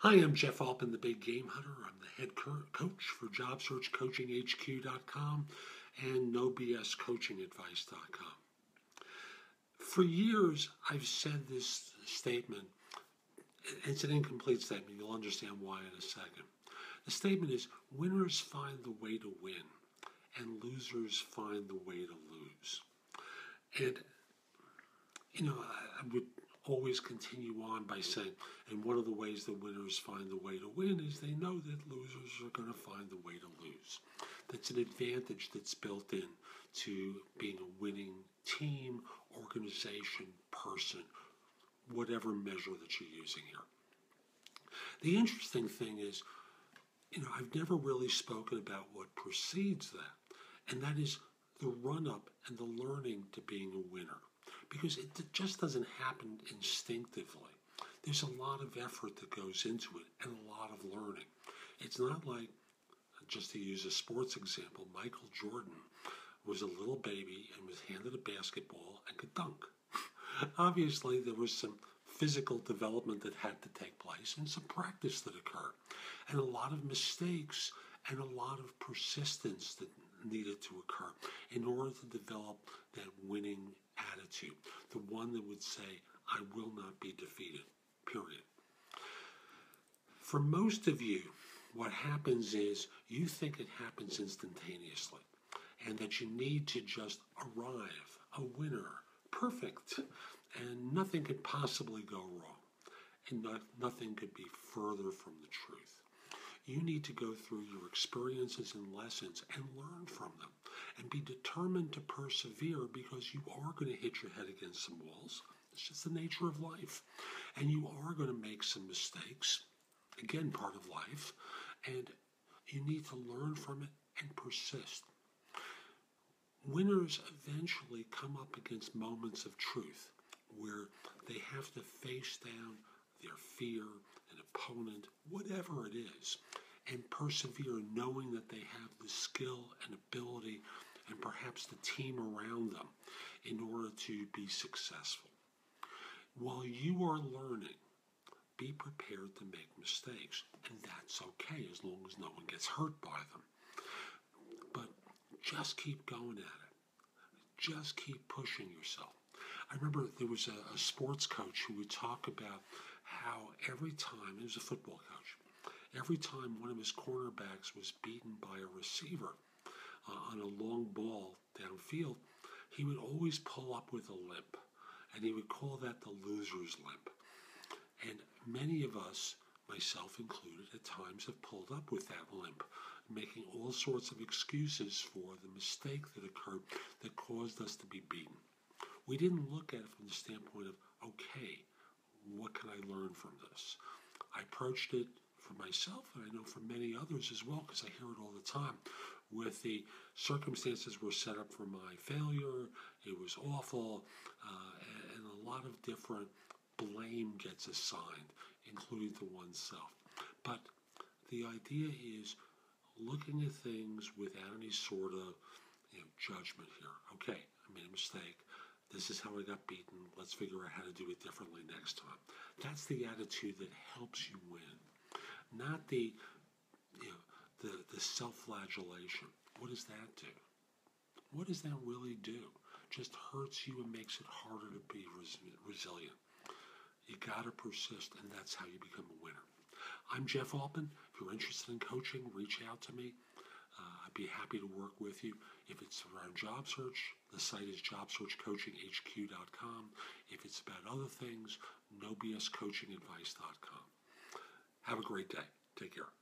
Hi, I'm Jeff Altman, the Big Game Hunter. I'm the head coach for JobSearchCoachingHQ.com and NoBSCoachingAdvice.com. For years, I've said this statement. It's an incomplete statement. You'll understand why in a second. The statement is, winners find the way to win, and losers find the way to lose. And, I would always continue on by saying, and one of the ways that winners find the way to win is they know that losers are going to find the way to lose. That's an advantage that's built in to being a winning team, organization, person, whatever measure that you're using here. The interesting thing is, I've never really spoken about what precedes that, and that is the run-up and the learning to being a winner. Because it just doesn't happen instinctively. There's a lot of effort that goes into it and a lot of learning. It's not like, just to use a sports example, Michael Jordan was a little baby and was handed a basketball and could dunk. Obviously, there was some physical development that had to take place and some practice that occurred. And a lot of mistakes and a lot of persistence that needed to occur in order to develop that winning attitude, the one that would say, I will not be defeated, period. For most of you, what happens is you think it happens instantaneously and that you need to just arrive, a winner, perfect, and nothing could possibly go wrong, and nothing could be further from the truth. You need to go through your experiences and lessons and learn from them and be determined to persevere, because you are going to hit your head against some walls. It's just the nature of life. And you are going to make some mistakes, again, part of life, and you need to learn from it and persist. Winners eventually come up against moments of truth where they have to face down their fear, an opponent, whatever it is, and persevere, knowing that they have the skill and ability and perhaps the team around them in order to be successful. While you are learning, be prepared to make mistakes, and that's okay as long as no one gets hurt by them. But just keep going at it. Just keep pushing yourself. I remember there was a sports coach who would talk about how every time, he was a football coach, every time one of his cornerbacks was beaten by a receiver on a long ball downfield, he would always pull up with a limp, and he would call that the loser's limp. And many of us, myself included, at times have pulled up with that limp, making all sorts of excuses for the mistake that occurred that caused us to be beaten. We didn't look at it from the standpoint of, okay, what can I learn from this? I approached it for myself, and I know for many others as well, because I hear it all the time, with the circumstances were set up for my failure, it was awful, and a lot of different blame gets assigned, including to oneself. But the idea is looking at things without any sort of judgment here. Okay, I made a mistake. This is how I got beaten. Let's figure out how to do it differently next time. That's the attitude that helps you win, not the self-flagellation. What does that do? What does that really do? Just hurts you and makes it harder to be resilient. You got to persist, and that's how you become a winner. I'm Jeff Altman. If you're interested in coaching, reach out to me. I'd be happy to work with you. If it's around job search, the site is JobSearchCoachingHQ.com. If it's about other things, NoBSCoachingAdvice.com. Have a great day. Take care.